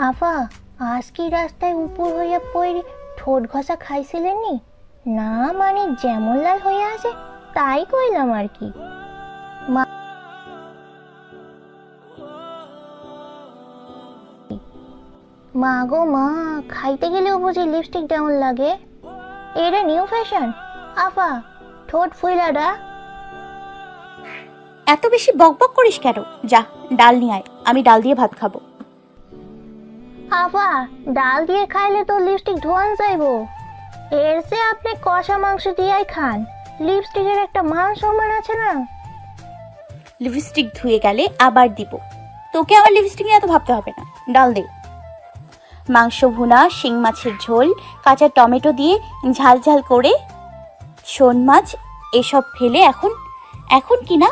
আফা, আজ কি রাস্তায় উপর হইয়া পড়ে ঠোঁট ঘষা খাইছিলেননি? না মানে যেমন লাল হইয়া আছে তাই কইলাম আর কি। মা গো মা, খাইতে গেলেও বুঝি লিপস্টিক ডাউন লাগে? এটা নিউ ফ্যাশন? আফা, ঠোঁট ফুইলাডা। এত বেশি বকবক করিস কেন? যা ডাল নিয়ে আয়, আমি ডাল দিয়ে ভাত খাবো। আফা, ডাল দিয়ে খাইলে তো লিপস্টিক ধোয়ান যাইবো। এর চেয়ে আপনি কষা মাংস দিয়েই খান, লিপস্টিকের একটা মান সম্মান আছে না। লিপস্টিক ধুয়ে গেলে আবার দিব, তোকে আমার লিপস্টিক নিয়ে এত ভাবতে হবে না। ডাল দে। মাংস ভুনা, শিং মাছের ঝোল, কাঁচা টমেটো দিয়ে ঝাল ঝাল করে, শোল মাছ এসব ফেলে এখন কি না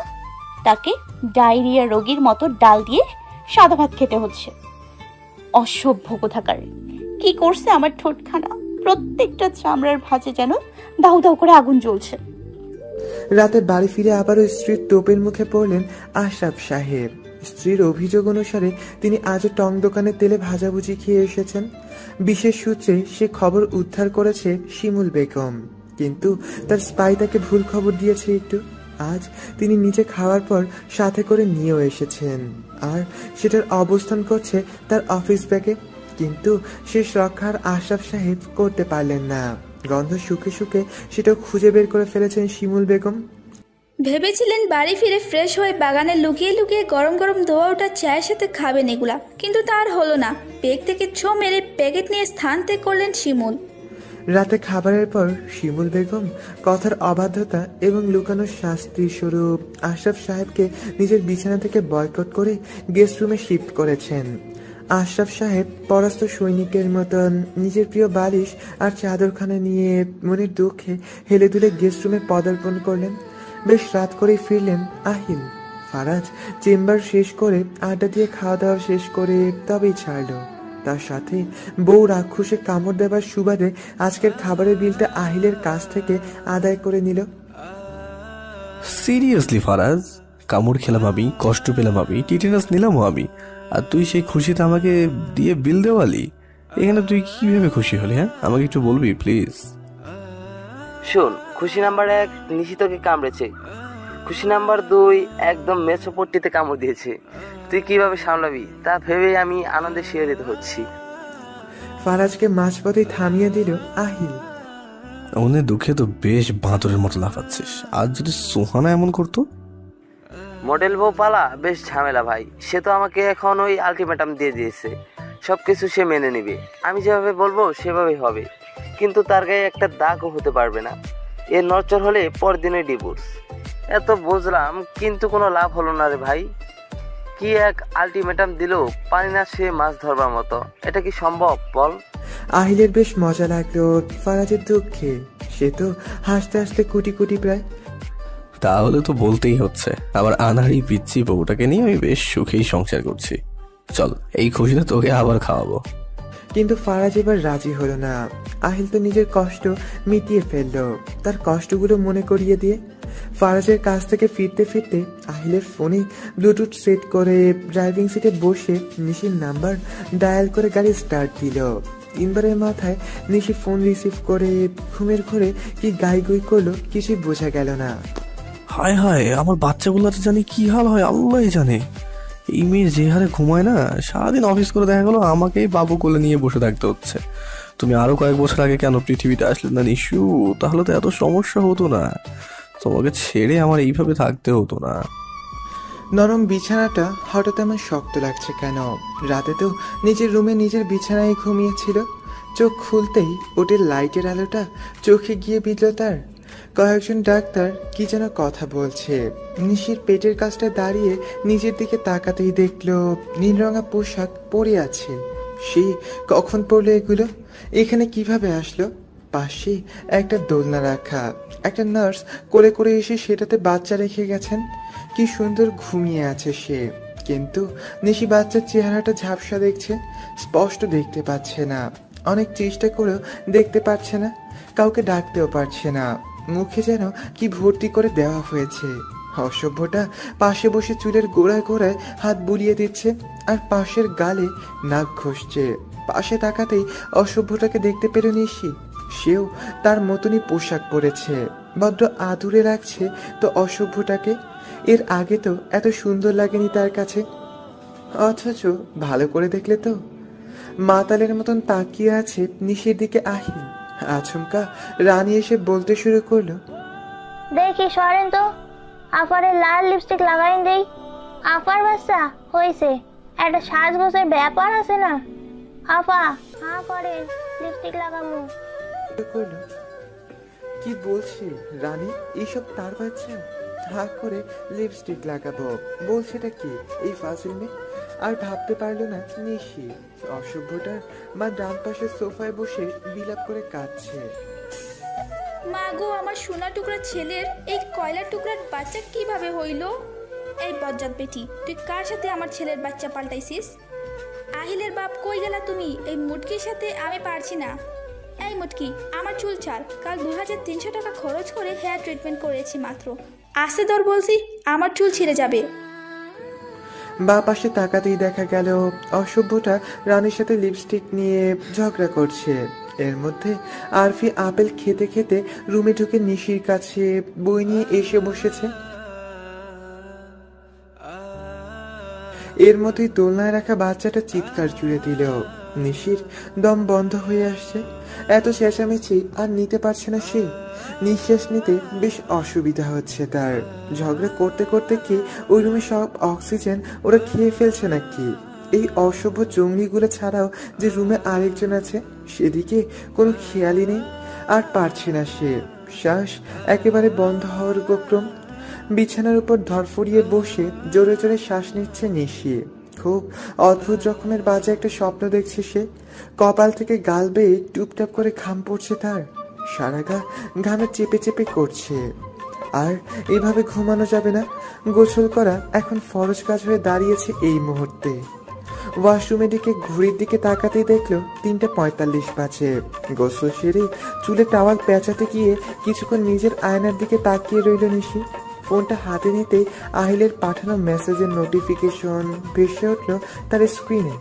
তাকে ডায়রিয়া রোগীর মতো ডাল দিয়ে সাদা ভাত খেতে হচ্ছে। অসভ্য কোথাকার! কি করছে আমার ঠোঁটখানা? প্রত্যেকটা চামড়ার ভাঁজে যেন দাউ দাউ করে আগুন জ্বলছে। রাতে বাড়ি ফিরে আবারও স্ত্রীর টোপের মুখে পড়লেন আশরাফ সাহেব। স্ত্রীর অভিযোগ অনুসারে তিনি আজও টং দোকানে তেলে ভাজাভুজি খেয়ে এসেছেন। বিশেষ সূত্রে সে খবর উদ্ধার করেছে শিমুল বেগম, কিন্তু তার স্পাই তাকে ভুল খবর দিয়েছে একটু। আজ তিনি নিজে খাওয়ার পর সাথে করে নিয়েও এসেছেন, আর সেটার অবস্থান করছে তার অফিস ব্যাগে। কিন্তু শেষ রক্ষার আশরাফ সাহেব করতে পারলেন না। গন্ধ শুকে শুকে সেটা খুঁজে বের করে ফেলেছেন শিমুল বেগম। ভেবেছিলেন বাড়ি ফিরে ফ্রেশ হয়ে বাগানে লুকিয়ে লুকিয়ে গরম গরম ধোয়া ওঠা চায়ের সাথে খাবেন এগুলা, কিন্তু তার হলো না। পেক থেকে ছো মেরে প্যাকেট নিয়ে স্থান ত্যাগ করলেন শিমুল। রাতে খাবারের পর শিমুল বেগম কথার অবাধ্যতা এবং লুকানোর শাস্তি স্বরূপ আশরাফ সাহেবকে নিজের বিছানা থেকে বয়কট করে গেস্ট রুমে শিফট করেছেন। আশরাফ সাহেব পরাস্ত সৈনিকের মতন নিজের প্রিয় বালিশ আর চাদরখানা নিয়ে মনের দুঃখে হেলে দুলে গেস্ট রুমে পদার্পণ করলেন। বেশ রাত করেই ফিরলেন আহিল। ফারাজ চেম্বার শেষ করে আড্ডা দিয়ে খাওয়া দাওয়া শেষ করে তবেই ছাড়ল। তার সাথে বউ রাক্ষসে কামড় দেবার সুবাদে আজকের খাবারের বিলটা আহিলের কাছ থেকে আদায় করে নিল। সিরিয়াসলি ফারাজ, কামড় খেলাম আমি, কষ্ট পেলাম আমি, টিটেনাস নিলামও আমি, আর তুই সেই খুশিতে আমাকে দিয়ে বিল দেওয়ালি? এখানে তুই কি ভেবে খুশি হলি? হ্যাঁ, আমাকে একটু বলবি প্লিজ? শোন, খুশি নাম্বার 1 নিশিতকে কামড়েছে, খুশি নাম্বার 2 একদম মেসোপট্টিতে কামড় দিয়েছে। তুই কিভাবে সামলাবি তা ভেবে আমি আনন্দে শিহরিত হচ্ছি। ফারাজকে মাঝপথে থামিয়ে দিল আহিল। অনেক দুঃখে তো বেশ বাঁদরের মতো লাফাচ্ছিস। আজ যদি সোহানা এমন করতো? মডেল বউ পালা বেশ ঝামেলা ভাই। সে তো আমাকে এখন ওই আলটিমেটাম দিয়ে দিয়েছে, সবকিছু সে মেনে নিবে, আমি যেভাবে বলবো সেভাবেই হবে, কিন্তু তার গায়ে একটা দাগও হতে পারবে না। এর নড়চড় হলে পরদিনে ডিভোর্স। এত বুঝলাম, কিন্তু কোনো লাভ হলো না রে ভাই। কি এক আলটিমেটাম দিল, পানি না সে মাছ ধরবার মতো। এটা কি সম্ভব বল? আহিলের বেশ মজা লাগলো ফারাজের দুঃখে। সে তো হাসতে হাসতে কুটি কুটি প্রায়। তাহলে তো বলতেই হচ্ছে, আমার আনাড়ি পিচ্ছি বউটাকে নিয়ে আমি বেশ সুখেই সংসার করছি। চল, এই খুশিতে তোকে আবার খাওয়াবো। কিন্তু ফারাজ এবার রাজি হলো না। আহিল তো নিজের কষ্ট মিটিয়ে ফেললো তার কষ্টগুলো মনে করিয়ে দিয়ে। ফারাজের কাছ থেকে ফিরতে ফিরতে আহিলের ফোনে ব্লুটুথ সেট করে ড্রাইভিং সিটে বসে নিশির নাম্বার ডায়াল করে গাড়ি স্টার্ট দিল। 3 বারের মাথায় নিশি ফোন রিসিভ করে ঘুমের ঘরে কি গাইগুই করলো কিছুই বোঝা গেল না। হায় হায়, আমার বাচ্চাগুলোতে জানি কি হাল হয় আল্লাহই জানে। এই মেয়ে যে হারে ঘুমায় না, সারাদিন অফিস করে দেখা গেলো আমাকেই বাবু কোলে নিয়ে বসে থাকতে হচ্ছে। তুমি আরো কয়েক বছর আগে কেন পৃথিবীতে আসলে না নিশু? তাহলে তো এত সমস্যা হতো না, তোমাকে ছেড়ে আমার এইভাবে থাকতে হতো না। নরম বিছানাটা হঠাৎ আমার শক্ত লাগছে কেন? রাতে তো নিজের রুমে নিজের বিছানায় ঘুমিয়েছিল। চোখ খুলতেই ওটের লাইটের আলোটা চোখে গিয়ে বিঁধল তার। কয়েকজন ডাক্তার কি যেন কথা বলছে। নিশির পেটের কাছটা দাঁড়িয়ে নিজের দিকে তাকাতেই দেখলো নীল রঙা পোশাক পরে আছে। সে কখন পরলো এগুলো? এখানে কিভাবে আসলো? পাশে একটা দোলনা রাখা, একটা নার্স কোলে করে এসে সেটাতে বাচ্চা রেখে গেছেন। কি সুন্দর ঘুমিয়ে আছে সে, কিন্তু নিশি বাচ্চার চেহারাটা ঝাপসা দেখছে, স্পষ্ট দেখতে পাচ্ছে না। অনেক চেষ্টা করেও দেখতে পাচ্ছে না, কাউকে ডাকতেও পারছে না। মুখে যেন কি ভর্তি করে দেওয়া হয়েছে। অসভ্যটা পাশে বসে চুলের গোড়ায় গোড়ায় হাত বুলিয়ে দিচ্ছে আর পাশের গালে নাক ঘষছে। পাশে তাকাতেই অসভ্যটাকে দেখতে পেল নিশি। সেও তার মতনই পোশাক পরেছে, বড্ড আদুরে লাগছে তো অসভ্যটাকে। এর আগে তো এত সুন্দর লাগেনি তার কাছে। অথচ ভালো করে দেখলে তো মাতালের মতন তাকিয়ে আছে নিশির দিকে আহিল। আচমকা রানী এসে বলতে শুরু করলো, দেখি সরেন তো, আফারে লাল লিপস্টিক লাগাইন দেই। আফার বাচ্চা হয়েছে, একটা সাজগোজের ব্যাপার আছে না। আফা হ্যাঁ করেন, লিপস্টিক লাগামু। করলো কি বলছে রানী, এইসব তার বাচ্চা? হাঁ করে লিপস্টিক লাগাবো বলছেটা কি এই ফাজিল মেয়ে? আর ভাবতে পারলো না নিশি অসভ্যটার মা ডান পাশের সোফায় বসে বিলাপ করে কাঁদছে। মা গো, আমার সোনা টুকরা ছেলের এই কয়লার টুকরার বাচ্চা কিভাবে হইল? এই বজ্জাত বেটি, তুই কার সাথে আমার ছেলের বাচ্চা পাল্টাইছিস? আহিলের বাপ কই গেলা তুমি? এই মুটকির সাথে আমি পারছি না। এই মুটকি, আমার চুল ছাড়। কাল 2300 টাকা খরচ করে হেয়ার ট্রিটমেন্ট করেছি মাত্র। আসতে দর বলছি, আমার চুল ছিঁড়ে যাবে। বা পাশে তাকাতেই দেখা গেল অসভ্যটা রানীর সাথে লিপস্টিক নিয়ে ঝগড়া করছে। এর মধ্যে আরফি আপেল খেতে খেতে রুমে ঢুকে নিশির কাছে বই নিয়ে এসে বসেছে। এর মধ্যেই দোলনায় রাখা বাচ্চাটা চিৎকার জুড়ে দিল। নিশির দম বন্ধ হয়ে আসছে। এত চেঁচামেচি আর নিতে পারছে না সে। নিঃশ্বাস নিতে বেশ অসুবিধা হচ্ছে তার। ঝগড়া করতে করতে কি ওই রুমে সব অক্সিজেন ওরা খেয়ে ফেলছে নাকি? এই অসভ্য জঙ্গলিগুলো ছাড়াও যে রুমে আরেকজন আছে সেদিকে কোনো খেয়ালই নেই। আর পারছে না সে। শ্বাস একেবারে বন্ধ হওয়ার উপক্রম। বিছানার উপর ধরফড়িয়ে বসে জোরে জোরে শ্বাস নিচ্ছে নিশি। খুব অদ্ভুত রকমের বাজে একটা স্বপ্ন দেখছে সে। কপাল থেকে গাল বেয়ে টুপটাপ করে ঘাম পড়ছে তার। সারা গা ঘামে চেপে চেপে করছে। আর এভাবে ঘুমানো যাবে না। গোসল করা এখন ফরজ কাজ হয়ে দাঁড়িয়েছে এই মুহূর্তে। ওয়াশরুমে দিকে ঘড়ির দিকে তাকাতেই দেখলো 3:45 বাজে। গোসল সেরে চুলে টাওয়াল পেঁচাতে গিয়ে কিছুক্ষণ নিজের আয়নার দিকে তাকিয়ে রইল নিশি। ফোনটা হাতে নিতে আহিলের পাঠানো মেসেজের নোটিফিকেশন ভেসে উঠল তার স্ক্রিনে।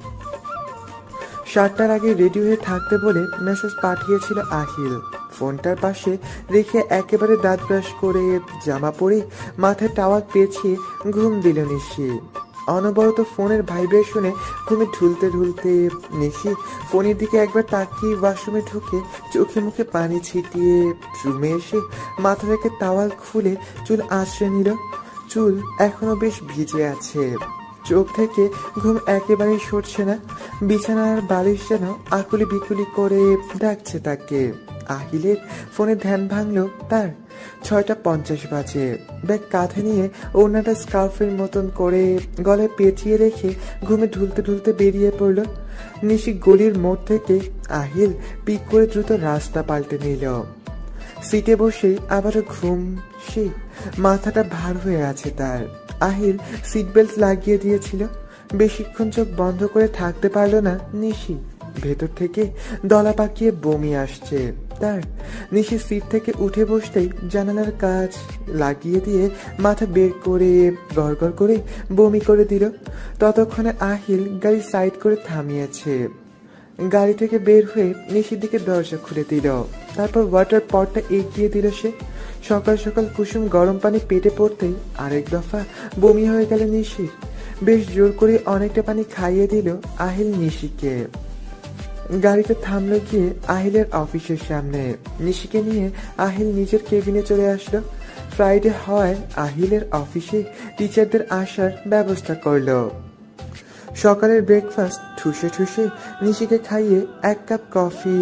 7টার আগে রেডি হয়ে থাকতে বলে মেসেজ পাঠিয়েছিল আহিল। ফোনটার পাশে রেখে একেবারে দাঁত ব্রাশ করে জামা পরে মাথায় টাওয়াল পেঁচিয়ে ঘুম দিল নিশি। অনবরত ফোনের ভাইব্রেশনে ঘুমে ঢুলতে ঢুলতে নিশি ফোনের দিকে একবার তাকিয়ে ওয়াশরুমে ঢুকে চোখে মুখে পানি ছিটিয়ে রুমে এসে মাথা থেকে টাওয়াল খুলে চুল আঁচড়ে নিল। চুল এখনো বেশ ভিজে আছে। চোখ থেকে ঘুম একেবারেই সরছে না। বিছানার বালিশ যেন আকুলি বিকুলি করে ডাকছে তাকে। আহিলের ফোনে ধ্যান ভাঙলো তার। 6:50 বাজে। ব্যাগ কাঁধে নিয়ে ওড়নাটা স্কার্ফের মতন করে গলায় পেঁচিয়ে রেখে ঘুমে ঢুলতে ঢুলতে বেরিয়ে পড়ল নিশি। গলির মোড় থেকে আহিল পিক করে দ্রুত রাস্তা পাল্টে নিল। সিটে বসে আবারও ঘুম। সে মাথাটা ভার হয়ে আছে তার। আহিল সিট বেল্ট লাগিয়ে দিয়েছিল। বেশিক্ষণ চোখ বন্ধ করে থাকতে পারলো না নিশি। ভেতর থেকে দলা পাকিয়ে বমি আসছে তার। নিশি সিট থেকে উঠে বসতেই জানালার কাজ লাগিয়ে দিয়ে মাথা বের করে গড়গড় করে বমি করে দিল। ততক্ষণে আহিল গাড়ি সাইড করে থামিয়েছে। গাড়ি থেকে বের হয়ে নিশির দিকে দরজা খুলে দিল। তারপর ওয়াটার পটটা এগিয়ে দিল সে। সকাল সকাল কুসুম গরম পানি পেটে পড়তেই আরেক দফা বমি হয়ে গেল নিশির। বেশ জোর করে অনেকটা পানি খাইয়ে দিল আহিল নিশিকে। গাড়িটা থামলো গিয়ে আহিলের অফিসের সামনে। নিশিকে নিয়ে আহিল নিজের কেবিনে চলে আসলো। ফ্রাইডে হওয়ায় আহিলের অফিসে টিচারদের আসার ব্যবস্থা করলো। সকালের ব্রেকফাস্ট ঠুসে ঠুসে নিশিকে খাইয়ে 1 কাপ কফি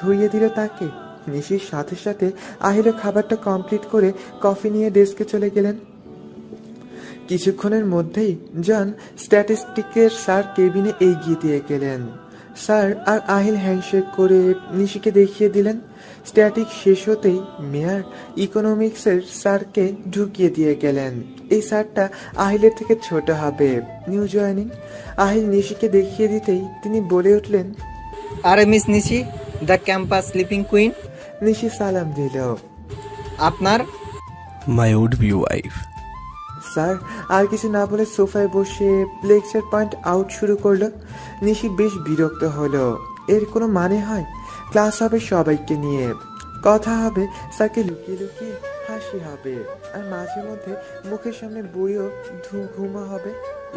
ধরিয়ে দিল তাকে। নিশির সাথে সাথে আহিলও খাবারটা কমপ্লিট করে কফি নিয়ে ডেস্কে চলে গেলেন। কিছুক্ষণের মধ্যেই জন স্ট্যাটিস্টিকের স্যার কেবিনে এগিয়ে দিয়ে গেলেন। স্যার আর আহিল হ্যান্ডশেক করে নিশিকে দেখিয়ে দিলেন। স্ট্যাটিক শেষ হতেই মেয়ার ইকোনমিক্সের স্যারকে ঢুকিয়ে দিয়ে গেলেন। এই স্যারটা আহিলের থেকে ছোট হবে, নিউ জয়েনিং। আহিল নিশিকে দেখিয়ে দিতেই তিনি বলে উঠলেন, আরে miss Nishi, the campus sleeping queen. Nishi সালাম দিল। আপনার? My would be wife. Sir আর কিছু না বলে সোফায় বসে লেকচার পয়েন্ট আউট শুরু করলো। নিশি বেশ বিরক্ত হলো। এর কোনো মানে হয়? ক্লাস হবে সবাইকে নিয়ে, কথা হবে, স্যারকে লুকিয়ে লুকিয়ে হাসি হবে, আর মাঝে মধ্যে মুখের সামনে বইও ঘুমা হবে।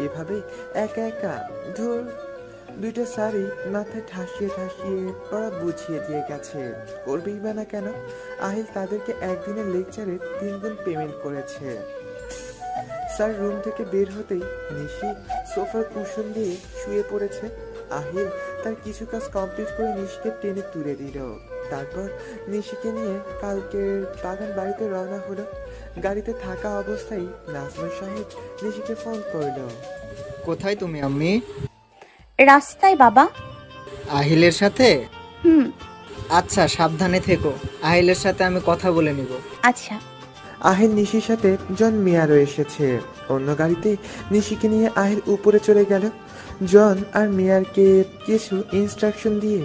এভাবে একা একা ধুর। দুইটা স্যারই মাথায় ঠাসিয়ে ঠাসিয়ে ওরা বুঝিয়ে দিয়ে গেছে, করবেই বা না কেন। আহিল তাদেরকে একদিনের লেকচারে 3 গুণ পেমেন্ট করেছে। স্যার রুম থেকে বের হতেই নিশি সোফার কুশন দিয়ে শুয়ে পড়েছে। আহিল তার কিছু কাজ কমপ্লিট করে নিশিকে টেনে তুলে দিল। তারপর নিশিকে নিয়ে কালকের বাগান বাড়িতে রওনা হলো। গাড়িতে থাকা অবস্থায় নাজমুল সাহেব নিশিকে ফোন করলো। কোথায় তুমি আম্মি? রাস্তায় বাবা। আহিলের সাথে? হুম। আচ্ছা, সাবধানে থেকো। আহিলের সাথে আমি কথা বলে নিব। আচ্ছা। আহিল নিশির সাথে জন মেয়ারও এসেছে। অন্য গাড়িতে নিশিকে নিয়ে আহিল উপরে চলে গেল জন আর মেয়ারকে কিছু ইনস্ট্রাকশন দিয়ে।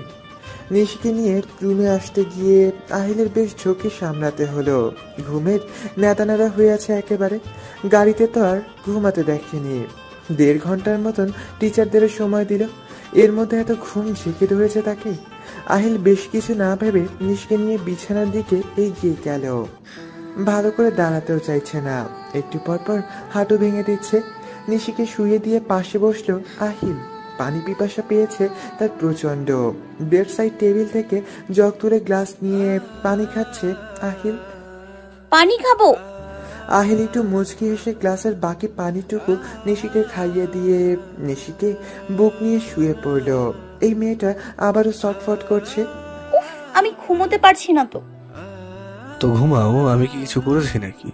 নিশিকে নিয়ে রুমে আসতে গিয়ে আহিলের বেশ ঝুঁকি সামলাতে হলো। ঘুমের নেতানারা হয়ে আছে একেবারে। গাড়িতে তো আর ঘুমাতে দেখেনি। 1.5 ঘন্টার মতন টিচারদের সময় দিল। এর মধ্যে এত ঘুম ঝেঁকে ধরেছে তাকে। আহিল বেশ কিছু না ভেবে নিশিকে নিয়ে বিছানার দিকে এগিয়ে গেল। ভালো করে দাঁড়াতেও চাইছে না, একটু পরপর হাঁটু ভেঙে দিচ্ছে। নিশিকে শুয়ে দিয়ে পাশে বসলো আহিল। পানি পিপাসা পেয়েছে তার প্রচন্ড। বেড সাইড টেবিল থেকে জগ তুলে গ্লাস নিয়ে পানি খাচ্ছে আহিল। পানি খাবো। আহিল একটু মুচকি হেসে গ্লাসের বাকি পানিটুকু নিশিকে খাইয়ে দিয়ে নিশিকে বুক নিয়ে শুয়ে পড়লো। এই মেয়েটা আবারও শটফট করছে। উফ, আমি ঘুমোতে পারছি না তো। তো ঘুমাও, আমি কি কিছু করেছি নাকি?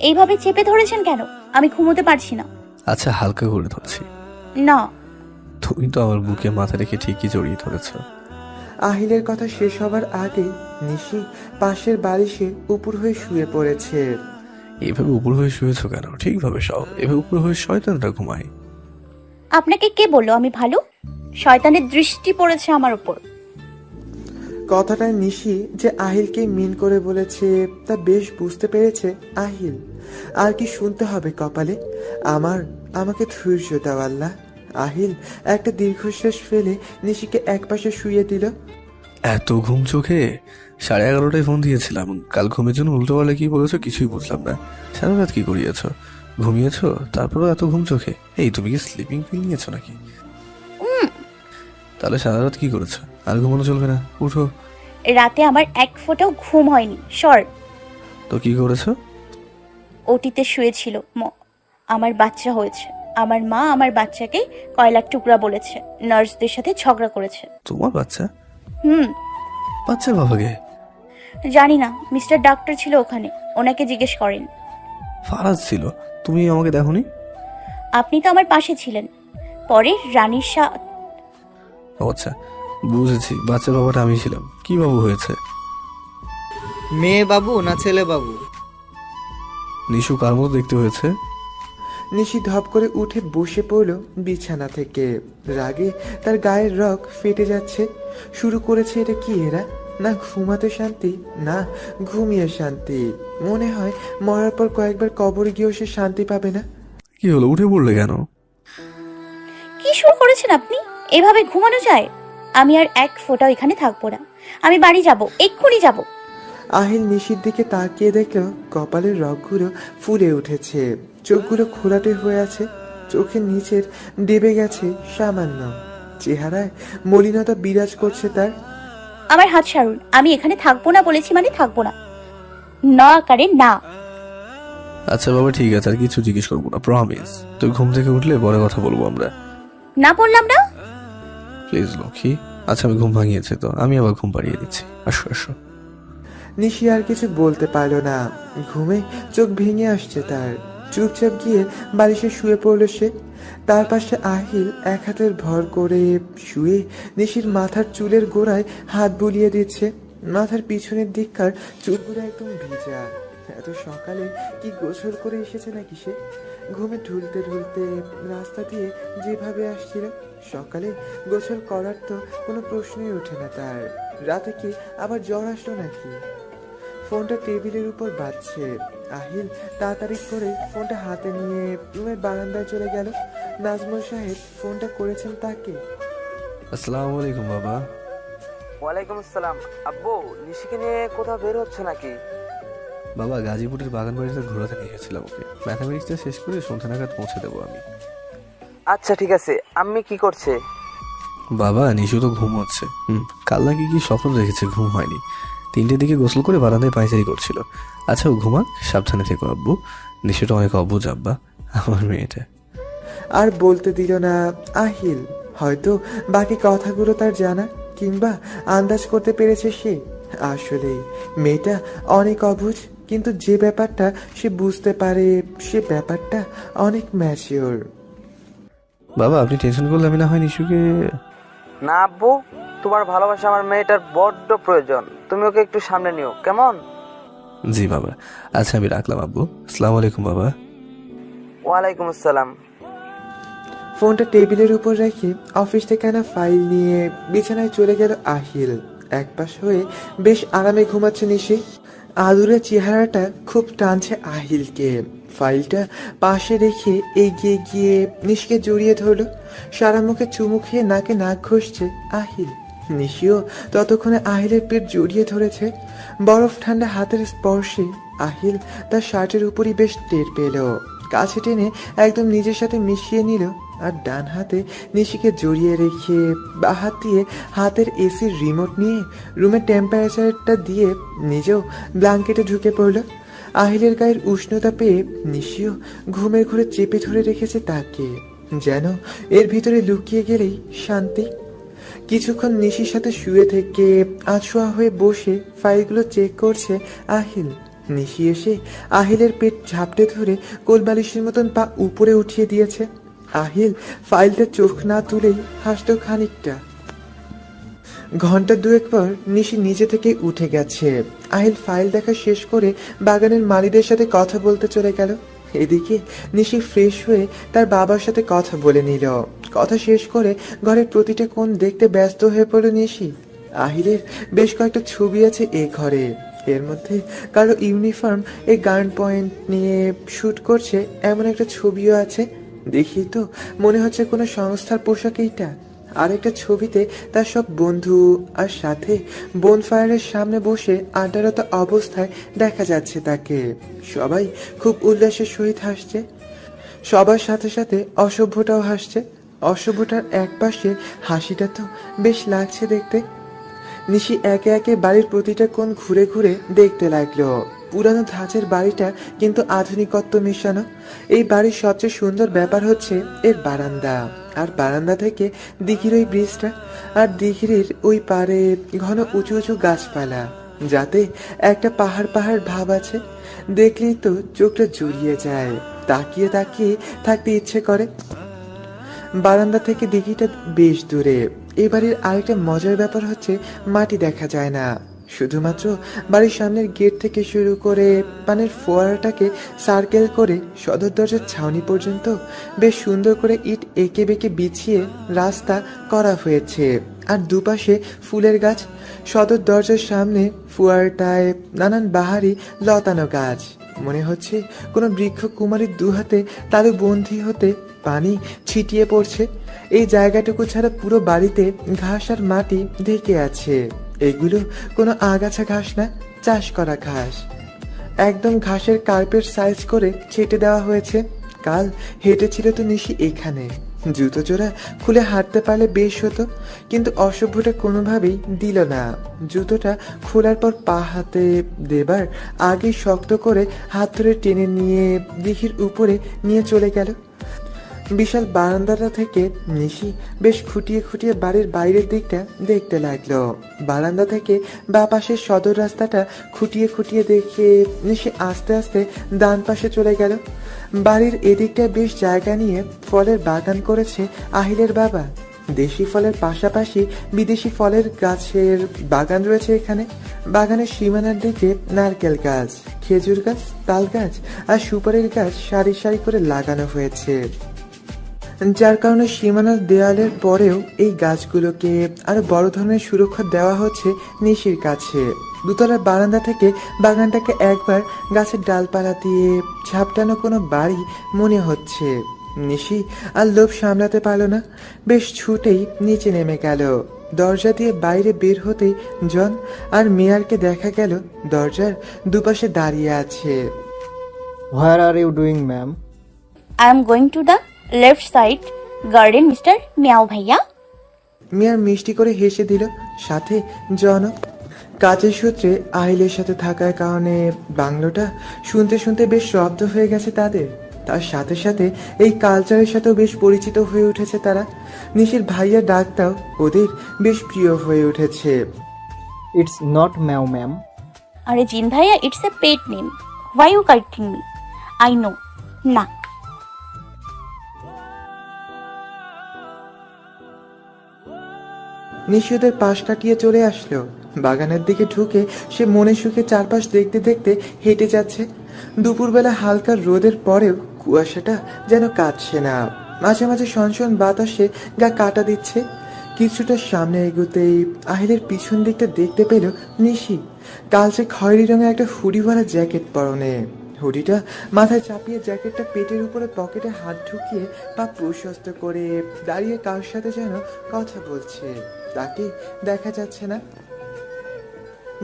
এইভাবে চেপে ধরেছেন কেন? আমি ঘুমোতে পারছি না। আচ্ছা, হালকা করে ধরছি। না। তুমি তো আমার বুকে মাথা রেখে ঠিকই জড়িয়ে ধরেছ। আহিলের কথা শেষ হবার আগে নিশি পাশের বালিশে উপর হয়ে শুয়ে পড়েছে। এইভাবে উপর হয়ে শুয়েছ কেন? ঠিকভাবে সব এভাবে উপর হয়ে শয়তানরা ঘুমায়। আপনাকে কে বললো আমি ভালো? শয়তানের দৃষ্টি পড়েছে আমার উপর। কথাটা নিশি যে আহিলকে মিন করে বলেছে তা বেশ বুঝতে পেরেছে আহিল। আর কি শুনতে হবে কপালে? আমাকে ধৈর্য দাও আল্লাহ। আহিল একটা দীর্ঘশ্বাস ফেলে নিশিকে একপাশে শুয়ে দিল। এত ঘুম চোখে? 11:30টায় ফোন দিয়েছিলাম। কাল ঘুমের জন্য উল্টো পাল্টা কি বলেছো কিছুই বুঝলাম না। সারা রাত কি করিয়েছ? ঘুমিয়েছো তারপরও এত ঘুম চোখে? এই তুমি কি স্লিপিং পিল নিয়েছো নাকি? তাহলে সারা রাত কি করেছো? আর ঘুমানো চলবে না, উঠো। রাতে আমার এক ফোঁটাও ঘুম হয়নি। সর। তো কি করেছো? ওটিতে শুয়েছিল। আমার বাচ্চা হয়েছে। আমার মা আমার বাচ্চাকে কয়লার টুকরা বলেছে। নার্সদের সাথে ঝগড়া করেছে। তোমার বাচ্চা? হুম। বাচ্চার বাবাকে? জানি না, মিস্টার ডাক্তার ছিল ওখানে, ওনাকে জিজ্ঞেস করেন। ফারাজ ছিল। তুমি আমাকে দেখোনি? আপনি তো আমার পাশে ছিলেন। পরে রানীর আচ্ছা, বুঝেছি। বাচ্চার বাবাটা আমি ছিলাম। কি বাবু হয়েছে? মেয়ে বাবু না ছেলে বাবু? নিশু কার মতো দেখতে হয়েছে? নিশি ধপ করে উঠে বসে পড়ল বিছানা থেকে। রাগে তার গায়ের রগ ফেটে যাচ্ছে। শুরু করেছে এটা কি এরা? না ঘুমাতে শান্তি, না ঘুমিয়ে শান্তি। মনে হয় মরার পর কয়েকবার কবরে গিয়েও সে শান্তি পাবে না। কি হলো, উঠে পড়লে কেন? কি শুরু করেছেন আপনি? এভাবে ঘুমানো যায়? আমি আর এক ফোঁটাও এখানে থাকবো না। আমি বাড়ি যাব, এক্ষুনি যাব। আহিল নিশির দিকে তাকিয়ে দেখল কপালের রগগুলো ফুলে উঠেছে, চোখগুলো খোলাটে হয়ে আছে, চোখের নিচের ডেবে গেছে সামান্য। চেহারায় মলিনতা বিরাজ করছে তার। আমার হাত ছাড়ুন। আমি এখানে থাকবো না বলেছি মানে থাকবো না। না আকারে না। আচ্ছা বাবা, ঠিক আছে, আর কিছু জিজ্ঞেস করবো না, প্রমিস। তুই ঘুম থেকে উঠলে পরে কথা বলবো আমরা। না বললাম না? প্লিজ লক্ষ্মী। আচ্ছা, আমি ঘুম ভাঙিয়েছি তো আমি আবার ঘুম পাড়িয়ে দিচ্ছি। আসো আসো। নিশি আর কিছু বলতে পারল না। ঘুমে চোখ ভেঙে আসছে তার। চুপচাপ গিয়ে বালিশে শুয়ে পড়ল সে। তার পাশে আহিল এক হাতের ভর করে শুয়ে নিশির মাথার চুলের গোড়ায় হাত বুলিয়ে দিচ্ছে। মাথার পিছনের দিককার চুলগুলো একদম ভিজা। এত সকালে কি গোসল করে এসেছে নাকি সে? ঘুমে ঢুলতে ঢুলতে রাস্তা দিয়ে যেভাবে আসছিল, সকালে গোসল করার তো কোনো প্রশ্নই ওঠে না তার। রাতে কি আবার জ্বর আসলো নাকি? ফোনটা টেবিলের উপর বাজছে। আহিল তাড়াতাড়ি করে ফোনটা হাতে নিয়ে রুমের বারান্দায় চলে গেল। নাজমুল সাহেব ফোনটা করেছেন তাকে। আসসালামু আলাইকুম বাবা। ওয়ালাইকুম আসসালাম। আব্বু, নিশিকে নিয়ে কোথাও বের হচ্ছে নাকি? বাবা, গাজীপুরের বাগান বাড়িতে ঘোরাতে নিয়ে গেছিলাম ওকে। ম্যাথামেটিক্সটা শেষ করে সন্ধ্যা নাগাদ পৌঁছে দেবো আমি। আচ্ছা ঠিক আছে। আম্মি কি করছে? বাবা, নিশু তো ঘুমোচ্ছে। কাল নাকি কি স্বপ্ন দেখেছে, ঘুম হয়নি। 3টের দিকে গোসল করে বারান্দায় পায়চারি করছিল। আচ্ছা, ও ঘুমাক, সাবধানে থেকো আব্বু। নিশুটা অনেক অবুঝ আব্বা, আমার মেয়েটা। আর বলতে দিল না আহিল। হয়তো বাকি কথাগুলো তার জানা কিংবা আন্দাজ করতে পেরেছে সে। আসলে মেয়েটা অনেক অবুঝ, কিন্তু যে ব্যাপারটা সে বুঝতে পারে সে ব্যাপারটা অনেক ম্যাচিওর। বাবা, আপনি টেনশন করলে আমি না হয় নিশুকে। না আব্বু, তোমার ভালোবাসা আমার মেয়েটার বড্ড প্রয়োজন। তুমি ওকে একটু সামনে নিও, কেমন? জি বাবা। আচ্ছা, আমি রাখলাম আব্বু। আসসালামু আলাইকুম বাবা। ওয়ালাইকুম আসসালাম। ফোনটা টেবিলের উপর রেখে অফিস থেকে আনা ফাইল নিয়ে বিছানায় চলে গেল আহিল। একপাশ হয়ে বেশ আরামে ঘুমাচ্ছে নিশি। আদুরের চেহারাটা খুব টানছে আহিলকে। ফাইলটা পাশে রেখে এগিয়ে গিয়ে নিশিকে জড়িয়ে ধরল। সারা মুখে চুমু খেয়ে নাকে নাক ঘষছে আহিল। নিশিও ততক্ষণে আহিলের পেট জড়িয়ে ধরেছে। বরফ ঠান্ডা হাতের স্পর্শে আহিল তার শার্টের উপরই বেশ টের পেল। কাছে টেনে একদম নিজের সাথে মিশিয়ে নিল আর ডান হাতে নিশিকে জড়িয়ে রেখে বা হাত দিয়ে হাতের এসির রিমোট নিয়ে রুমের টেম্পারেচারটা দিয়ে নিজেও ব্ল্যাঙ্কেটে ঢুকে পড়ল। আহিলের গায়ের উষ্ণতা পেয়ে নিশিও ঘুমের ঘুরে চেপে ধরে রেখেছে তাকে, যেন এর ভিতরে লুকিয়ে গেলেই শান্তি। কিছুক্ষণ নিশির সাথে শুয়ে থেকে আছোয়া হয়ে বসে ফাইলগুলো চেক করছে আহিল। নিশি এসে আহিলের পেট ঝাপটে ধরে কোলবালিশের মতন পা উপরে উঠিয়ে দিয়েছে। আহিল ফাইলটা চোখ না তুলেই হাসত খানিকটা। ঘন্টা দুয়েক পর নিশি নিজে থেকে উঠে গেছে। আহিল ফাইল দেখা শেষ করে বাগানের মালিদের সাথে কথা বলতে চলে গেল। এদিকে নিশি ফ্রেশ হয়ে তার বাবার সাথে কথা বলে নিল। কথা শেষ করে ঘরের প্রতিটা কোণ দেখতে ব্যস্ত হয়ে পড়ল নিশি। আহিলের বেশ কয়েকটা ছবি আছে এই ঘরে। এর মধ্যে কারো ইউনিফর্ম এই গান পয়েন্ট নিয়ে শুট করছে এমন একটা ছবিও আছে। দেখি তো মনে হচ্ছে কোনো সংস্থার পোশাক এইটা। আরেকটা ছবিতে তার সব বন্ধু আর সাথে বোনফায়ারের সামনে বসে আড্ডারত অবস্থায় দেখা যাচ্ছে তাকে। সবাই খুব উল্লাসের সহিত হাসছে। সবার সাথে সাথে অসভ্যটাও হাসছে। অসভ্যটার এক পাশে হাসিটা তো বেশ লাগছে দেখতে। নিশি একে একে বাড়ির প্রতিটা কোণ ঘুরে ঘুরে দেখতে লাগলো। পুরানো ধাঁচের বাড়িটা কিন্তু আধুনিকত্ব মেশানো। এই বাড়ির সবচেয়ে সুন্দর ব্যাপার হচ্ছে এর বারান্দা। আর বারান্দা থেকে দিঘির ওই ব্রিজটা, আর দিঘির ওই পারে ঘন উঁচু উঁচু গাছপালা, যাতে একটা পাহাড় পাহাড় ভাব আছে। দেখলেই তো চোখটা জুড়িয়ে যায়, তাকিয়ে তাকিয়ে থাকতে ইচ্ছে করে। বারান্দা থেকে দিঘিটা বেশ দূরে। এবারের আরেকটা মজার ব্যাপার হচ্ছে মাটি দেখা যায় না। শুধুমাত্র বাড়ির সামনের গেট থেকে শুরু করে পানের ফোয়ারাটাকে সার্কেল করে সদর দরজার ছাউনি পর্যন্ত বেশ সুন্দর করে ইট এঁকে বেঁকে বিছিয়ে রাস্তা করা হয়েছে। আর দুপাশে ফুলের গাছ। সদর দরজার সামনে ফুয়ারটায় নানান বাহারি লতানো গাছ। মনে হচ্ছে কোনো বৃক্ষ কুমারীর দুহাতে তালু বন্দী হতে পানি ছিটিয়ে পড়ছে। এই জায়গাটুকু ছাড়া পুরো বাড়িতে ঘাস আর মাটি ঢেকে আছে। এগুলো কোনো আগাছা ঘাস না, চাষ করা ঘাস। একদম ঘাসের কার্পেট সাইজ করে ছেটে দেওয়া হয়েছে। কাল হেঁটেছিল তো নিশি এখানে। জুতো জোড়া খুলে হাঁটতে পারলে বেশ হতো, কিন্তু অসভ্যটা কোনোভাবেই দিল না। জুতোটা খোলার পর পা হাতে দেবার আগে শক্ত করে হাত ধরে টেনে নিয়ে দিঘির উপরে নিয়ে চলে গেল। বিশাল বারান্দাটা থেকে নিশি বেশ খুঁটিয়ে খুঁটিয়ে বাড়ির বাইরের দিকটা দেখতে লাগলো। বারান্দা থেকে বা পাশের সদর রাস্তাটা খুঁটিয়ে খুঁটিয়ে দেখে নিশি আস্তে আস্তে ডান পাশে চলে গেল। বাড়ির এদিকটা বেশ জায়গা নিয়ে ফলের বাগান করেছে আহিলের বাবা। দেশি ফলের পাশাপাশি বিদেশি ফলের গাছের বাগান রয়েছে এখানে। বাগানের সীমানার দিকে নারকেল গাছ, খেজুর গাছ, তাল গাছ আর সুপারির গাছ সারি সারি করে লাগানো হয়েছে, যার কারণে সীমানার দেয়ালের পরেও এই গাছগুলোকে আরো বড় ধরনের সুরক্ষা দেওয়া হচ্ছে নিশির কাছে। দুতলার বারান্দা থেকে বাগানটাকে একবার গাছের ডালপালা দিয়ে ঝাপটানো কোনো বাড়ি মনে হচ্ছে। নিশি আর লোভ সামলাতে পারল না, বেশ ছুটেই নিচে নেমে গেল। দরজা দিয়ে বাইরে বের হতেই জন আর মেয়ারকে দেখা গেল দরজার দুপাশে দাঁড়িয়ে আছে। Where are you doing, ma'am? I am going to the left side garden, Mr. Meow Bhaiya. মেয়ার মিষ্টি করে হেসে দিল, সাথে জন। কাজের সূত্রে আহিলের সাথে থাকার কারণে বাংলোটা শুনতে শুনতে বেশ শব্দ হয়ে গেছে তাদের। তার সাথে সাথে এই কালচারের সাথেও বেশ পরিচিত হয়ে উঠেছে তারা। নিশির ভাইয়া ডাকটাও ওদের বেশ প্রিয় হয়ে উঠেছে। It's not meow, ma'am. Are Jin Bhaiya, it's a pet name. Why you correcting me? I know. Na. নিশি ওদের পাশ কাটিয়ে চলে আসলো। বাগানের দিকে ঢুকে সে মনে সুখে চারপাশ দেখতে দেখতে হেঁটে যাচ্ছে। দুপুরবেলা হালকা রোদের পরেও কুয়াশাটা যেন কাটছে না, মাঝে মাঝে সনসন বাতাসে গা কাটা দিচ্ছে। কিছুটা সামনে এগোতেই আহিলের পিছন দিকটা দেখতে পেল নিশি কালচে খয়েরি রঙের একটা হুডিওয়ালা জ্যাকেট পরনে। হুডিটা মাথায় চাপিয়ে জ্যাকেটটা পেটের উপরে পকেটে হাত ঢুকিয়ে পা প্রশস্ত করে দাঁড়িয়ে কার সাথে যেন কথা বলছে, তাকে দেখা যাচ্ছে না।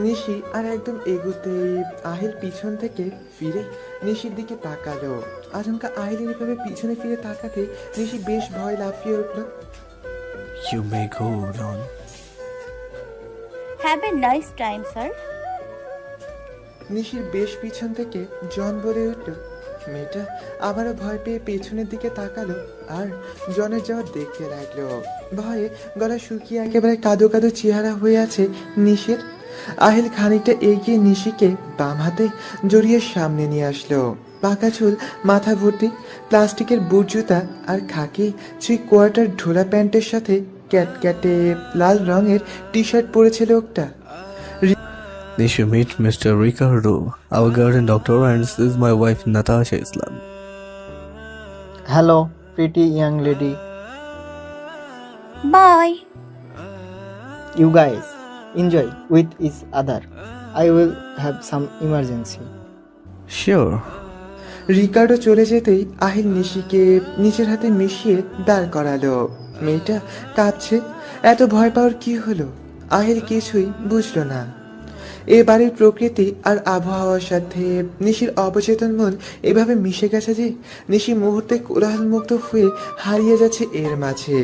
নিশি আর একদম এগোতেই আহিল পিছন থেকে ফিরে নিশির দিকে তাকালো। আচমকা আহিলের এভাবে পিছনে ফিরে তাকাতে নিশি বেশ ভয় লাফিয়ে উঠল। You may go, Ron. Have a nice time, sir. নিশির বেশ পিছন থেকে জন বলে উঠল। মেয়েটা আবারও ভয় পেয়ে পেছনের দিকে তাকালো আর জনের যাওয়া দেখতে লাগলো। ভয়ে গলা শুকিয়ে একেবারে কাদো কাদো চেহারা হয়ে আছে নিশির। আহিল খানিকটা এগিয়ে নিশিকে বাম হাতে জড়িয়ে সামনে নিয়ে আসলো। পাকা চুল, মাথা ভর্তি, প্লাস্টিকের বুট জুতা আর খাকি 3/4 ঢোলা প্যান্টের সাথে ক্যাটক্যাটে লাল রঙের টি শার্ট পরেছে লোকটা। They should meet Mr. Ricardo, our garden doctor, and this is my wife Natasha Islam. Hello, pretty young lady. Bye. You guys enjoy with each other. I will have some emergency. Sure. Ricardo চলে যেতেই আহিল নিশিকে নিচের হাতে মিশিয়ে দাঁড় করালো। মেয়েটা কাঁদছে। এত ভয় পাওয়ার কি হলো? আহিল কিছুই বুঝলো না। এ বাড়ির প্রকৃতি আর আবহাওয়ার সাথে নিশির অবচেতন মন এভাবে মিশে গেছে যে নিশি মুহূর্তে কোলাহলমুক্ত হয়ে হারিয়ে যাচ্ছে এর মাঝে।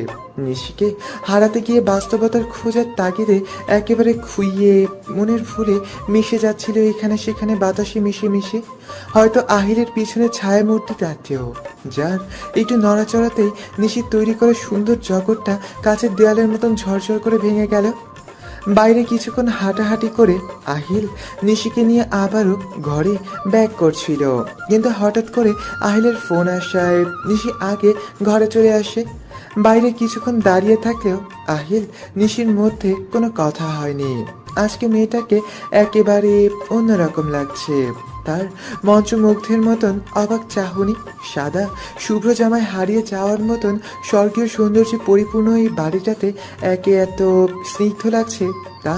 নিশিকে হারাতে গিয়ে বাস্তবতার খোঁজার তাগিদে একেবারে খুইয়ে মনের ভুলে মিশে যাচ্ছিল এখানে সেখানে বাতাসে মিশে মিশে। হয়তো আহিলের পিছনে ছায়া মূর্তি তাতেও, যার একটু নড়াচড়াতেই নিশির তৈরি করা সুন্দর জগৎটা কাচের দেয়ালের মতন ঝরঝর করে ভেঙে গেল। বাইরে কিছুক্ষণ হাঁটাহাঁটি করে আহিল নিশিকে নিয়ে আবারও ঘরে ব্যাক করছিল, কিন্তু হঠাৎ করে আহিলের ফোন আসায় নিশি আগে ঘরে চলে আসে। বাইরে কিছুক্ষণ দাঁড়িয়ে থাকলেও আহিল নিশির মধ্যে কোনো কথা হয়নি। আজকে মেয়েটাকে একেবারে অন্যরকম লাগছে। তার মন্ত্রমুগ্ধের মতন অবাক চাহনি, সাদা শুভ্র জামায় হারিয়ে যাওয়ার মতন স্বর্গীয় সৌন্দর্যে পরিপূর্ণ এই বাড়িটাতে একে এত স্নিগ্ধ লাগছে তা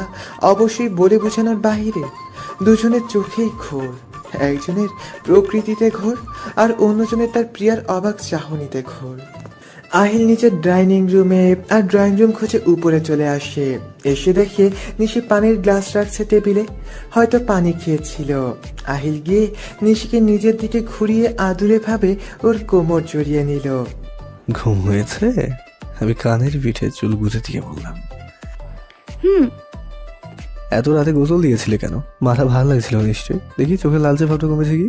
অবশ্যই বলে বোঝানোর বাহিরে। দুজনের চোখেই ঘোর, একজনের প্রকৃতিতে ঘোর আর অন্যজনের তার প্রিয়ার অবাক চাহনিতে ঘোর। আহিল নিচের ডাইনিং রুমে আর ড্রয়িং রুম খুঁজে উপরে চলে আসে। এসে দেখে নিশি পানির গ্লাস রাখছে টেবিলে, হয়তো পানি খেয়েছিল। আহিল গিয়ে নিশিকে নিজের দিকে ঘুরিয়ে আদুরে ভাবে ওর কোমর জড়িয়ে নিল। ঘুম হয়েছে? আমি কানের পিঠে চুল গুঁজে দিয়ে বললাম। এত রাতে গোসল দিয়েছিলে কেন? মাথা ভালো লাগছিল নিশ্চয়ই, দেখি চোখে লালচে ভাবটা কমেছে কি?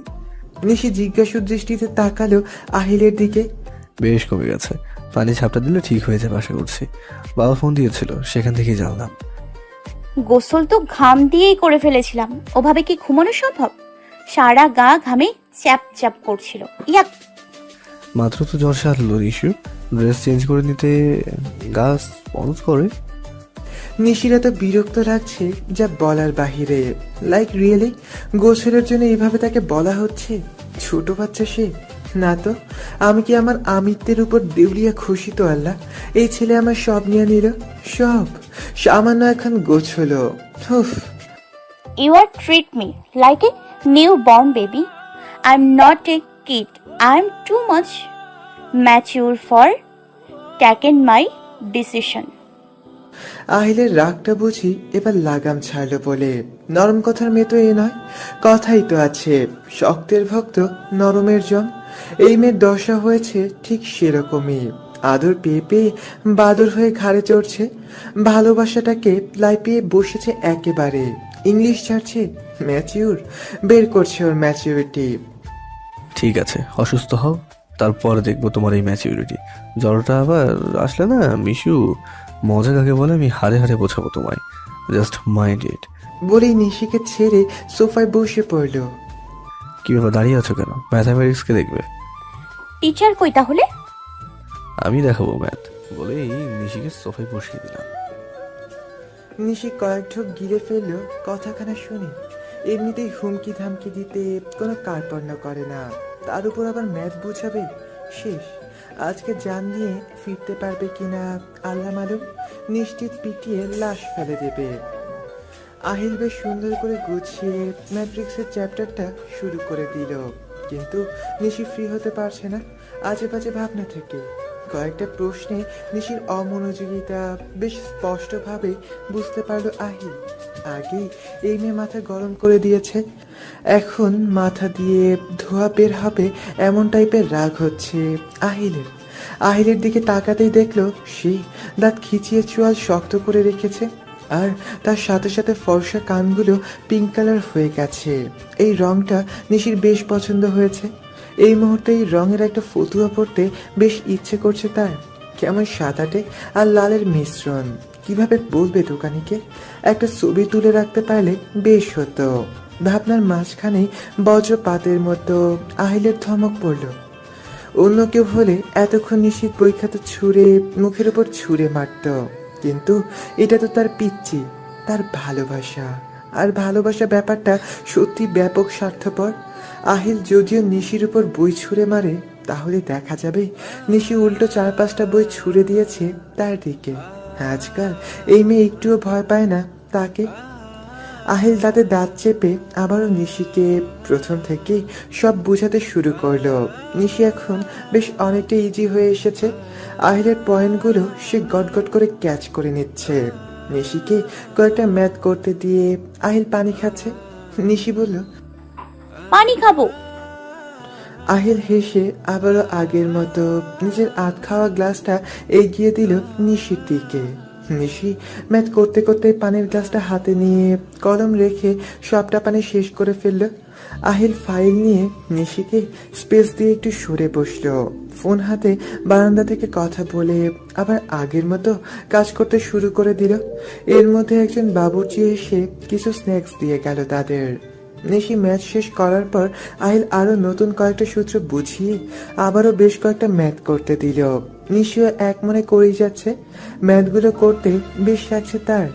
নিশি জিজ্ঞাসু দৃষ্টিতে তাকালো আহিলের দিকে। বেশ কমে গেছে, পানি ছাপটা দিলে ঠিক হয়ে যাবে আশা করছি। বাবা ফোন দিয়েছিল, সেখান থেকেই জানলাম। গোসল তো ঘাম দিয়েই করে ফেলেছিলাম, ওভাবে কি ঘুমানো সম্ভব? সারা গা ঘামে চ্যাপ চ্যাপ করছিল। ইয়াক! মাত্র তো জ্বর সারলো ইস্যু, ড্রেস চেঞ্জ করে নিতে গা স্পঞ্জ করে। নিশিরা তো বিরক্ত লাগছে যা বলার বাহিরে। লাইক রিয়েলি গোসলের জন্য এইভাবে তাকে বলা হচ্ছে? ছোট বাচ্চা সে না তো। আমি কি আমার আমিত্বের উপর দেউলিয়া খুশি তো আল্লাহ? এই ছেলে আমার সব নিয়ে নিল, সব সামান্য এখন গোছলো। You are treat me like a newborn baby. I'm not a kid. I'm too much mature for taking my decision. আহিলের রাগটা বুঝি এবার লাগাম ছাড়লো বলে। নরম কথার মেয়ে তো এ নয়, কথাই তো আছে শক্তের ভক্ত নরমের জন। এই মেয়ের দশা হয়েছে ঠিক সেরকমই, আদর পেয়ে পেয়ে বাদর হয়ে ঘাড়ে চড়ছে, ভালোবাসাটাকে লাইপিয়ে বসেছে একেবারে। ইংলিশ ছাড়ছে, ম্যাচিউর বের করছে ওর ম্যাচিউরিটি। ঠিক আছে, অসুস্থ হও, তারপর দেখবো তোমার এই ম্যাচিউরিটি। জ্বরটা আবার আসলে না মিশু, মজা কাকে বলে আমি হারে হারে বোঝাবো তোমায়। Just mind it. বলেই নিশিকে ছেড়ে সোফায় বসে পড়ল। কি ব্যাপার, দাঁড়িয়ে আছো কেন? ম্যাথামেটিক্সকে দেখবে? টিচার কই তাহলে? আমি দেখাবো ম্যাথ বলেই নিশিকে সোফায় বসিয়ে দিলাম। নিশি কয়েক ঢোক গিলে ফেললো কথাখানা শুনে। এমনিতেই হুমকি ধামকি দিতে কোনো কার্পণ্য করে না, তার উপর আবার ম্যাথ বুঝাবে। শেষ, আজকে জান নিয়ে ফিরতে পারবে কিনা আল্লাহ মালুম। নিশ্চিত পিটিয়ে লাশ ফেলে দেবে। আহিল বেশ সুন্দর করে গুছিয়ে ম্যাট্রিক্সের চ্যাপ্টারটা শুরু করে দিল, কিন্তু নিশি ফ্রি হতে পারছে না আজে বাজে ভাবনা থেকে। কয়েকটা প্রশ্নে নিশির অমনোযোগিতা বেশ স্পষ্টভাবে বুঝতে পারলো আহিল। আগেই এই মেয়ে মাথা গরম করে দিয়েছে, এখন মাথা দিয়ে ধোয়া বের হবে এমন টাইপের রাগ হচ্ছে আহিলের। আহিলের দিকে তাকাতেই দেখলো সে দাঁত খিচিয়ে চোয়াল শক্ত করে রেখেছে, আর তার সাথে সাথে ফর্সা কানগুলো পিঙ্ক কালার হয়ে গেছে। এই রংটা নিশির বেশ পছন্দ হয়েছে। এই মুহূর্তে এই রঙের একটা ফতুয়া পড়তে বেশ ইচ্ছে করছে তার। কেমন সাদাটে আর লালের মিশ্রণ, কিভাবে বলবে দোকানিকে? একটা ছবি তুলে রাখতে পারলে বেশ হতো। ভাবনার মাঝখানে বজ্রপাতের মতো আহিলের ধমক পড়ল। অন্য কেউ হলে এতক্ষণ নিশ্চিত বইখাতা ছুঁড়ে মুখের উপর ছুঁড়ে মারত, কিন্তু এটা তো তার পিচ্চি, তার ভালোবাসা। আর ভালোবাসা ব্যাপারটা সত্যি ব্যাপক স্বার্থপর। আহিল যদিও নিশির উপর বই ছুঁড়ে মারে, তাহলে দেখা যাবে নিশি উল্টো 4-5টা বই ছুঁড়ে দিয়েছে তার দিকে। আজকাল এই মেয়ে একটুও ভয় পায় না তাকে। আহিল তাতে দাঁত চেপে আবারও নিশিকে প্রথম থেকেই সব বোঝাতে শুরু করলো। নিশি এখন বেশ অনেকটা ইজি হয়ে এসেছে। আহিলের পয়েন্টগুলো সে গটগট করে ক্যাচ করে নিচ্ছে। নিশিকে কয়েকটা ম্যাথ করতে দিয়ে আহিল পানি খাচ্ছে। নিশি বলল, পানি খাবো। আহিল হেসে আবারও আগের মতো নিজের আধ খাওয়া গ্লাসটা এগিয়ে দিল নিশির দিকে। নিশি ম্যাথ করতে করতে পানির গ্লাসটা হাতে নিয়ে কলম রেখে সবটা পানি শেষ করে ফেলল। আহিল ফাইল নিয়ে নিশিকে স্পেস দিয়ে একটু সরে বসলো। ফোন হাতে বারান্দা থেকে কথা বলে আবার আগের মতো কাজ করতে শুরু করে দিল। এর মধ্যে একজন বাবুর্চি এসে কিছু স্ন্যাক্স দিয়ে গেল তাদের। নিশি ম্যাথ শেষ করার পর আহিল আরো নতুন কয়েকটা সূত্র বুঝিয়ে আবারও বেশ কয়েকটা ম্যাথ করতে দিল। নিশিও এক মনে করেই যাচ্ছে, ম্যাথগুলো করতে বেশ লাগছে তার।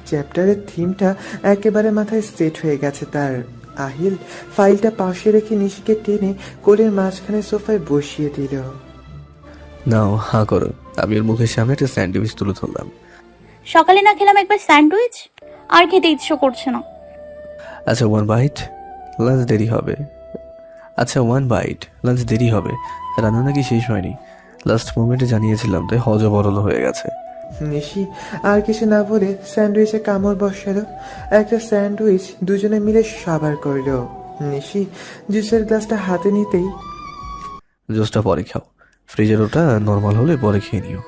চ্যাপ্টারের থিমটা একেবারে মাথায় সেট হয়ে গেছে তার। আহিল ফাইলটা পাশে রেখে নিশিকে টেনে কোলের মাঝখানে সোফায় বসিয়ে দিল। নাও হাঁ করো। আমি ওর মুখের সামনে একটা স্যান্ডউইচ তুলে ধরলাম। সকালে না খেলাম একবার স্যান্ডউইচ, আর খেতে ইচ্ছে করছে না। আচ্ছা ওয়ান বাইট, লাঞ্চ দেরি হবে। রান্না নাকি শেষ হয়নি, লাস্ট মোমেন্টে জানিয়েছিলাম, তাই হজবরল হয়ে গেছে। নিশি আর কিছু না বলে স্যান্ডউইচে কামড় বসালো। একটা স্যান্ডউইচ দুজনে মিলে সাবার করলো। নিশি জুসের গ্লাসটা হাতে নিতেই, জুসটা পরে খাও, ফ্রিজের ওটা নর্মাল হলে পরে খেয়ে নিও।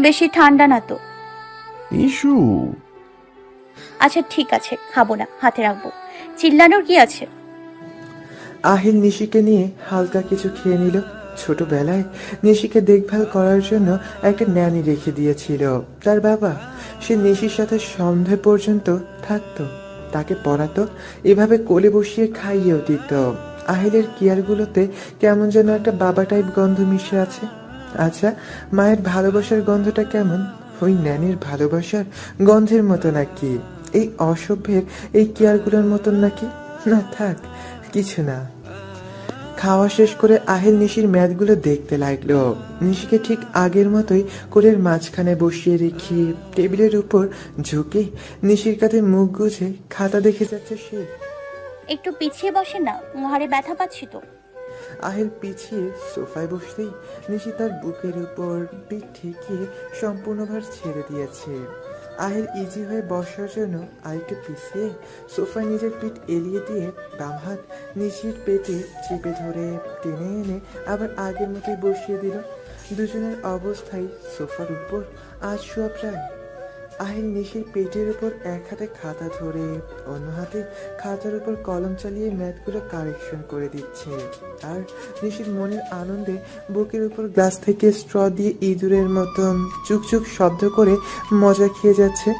বেশি ঠান্ডা না তো? ইস্যু। আচ্ছা ঠিক আছে, খাবো না, হাতে রাখবো। চিল্লানোর কি আছে? আহিল নিশিকে নিয়ে হালকা কিছু খেয়ে নিল। ছোটবেলায় নিশিকে দেখভাল করার জন্য একটা ন্যানি রেখে দিয়েছিল তার বাবা। সে নিশির সাথে সন্ধ্যে পর্যন্ত থাকতো, তাকে পড়াতো, এভাবে কোলে বসিয়ে খাইয়েও দিত। আহিলের কেয়ারগুলোতে কেমন যেন একটা বাবা টাইপ গন্ধ মিশে আছে। আচ্ছা, মায়ের ভালোবাসার গন্ধটা কেমন? ওই ন্যানির ভালোবাসার গন্ধের মতো নাকি? এই অসভ্যের এই কেয়ারগুলোর মতন নাকি? না থাক, কিছু না। খাওয়া শেষ করে আহিল নিশির ম্যাথগুলো দেখতে লাগলো। নিশিকে ঠিক আগের মতোই কোলের মাঝখানে বসিয়ে রেখে টেবিলের উপর ঝুঁকে নিশির কাঁধে মুখ গুজে খাতা দেখে যাচ্ছে সে। একটু পিছিয়ে বসে না, ঘাড়ে ব্যথা পাচ্ছি তো। আহিল পিছিয়ে সোফায় বসতেই নিশি তার বুকের উপর পিঠ ঠেকিয়ে সম্পূর্ণ ভার ছেড়ে দিয়েছে। আহিল ইজি হয়ে বসার জন্য আরেকটু পিছিয়ে সোফায় নিজের পিঠ এলিয়ে দিয়ে বাম হাত নিশির পেটে চেপে ধরে টেনে এনে আবার আগের মতোই বসিয়ে দিল। দুজনের অবস্থায় সোফার উপর আজ শোয়া প্রায়। আহিল নিশির পেটের উপর এক হাতে খাতা ধরে অন্য হাতে খাতার উপর কলম চালিয়ে ম্যাথগুলো কারেকশন করে দিচ্ছে। আর নিশির মনের আনন্দে বুকের উপর গ্লাস থেকে স্ট্র দিয়ে ইঁদুরের মতন চুকচুক শব্দ করে মজা খেয়ে যাচ্ছে।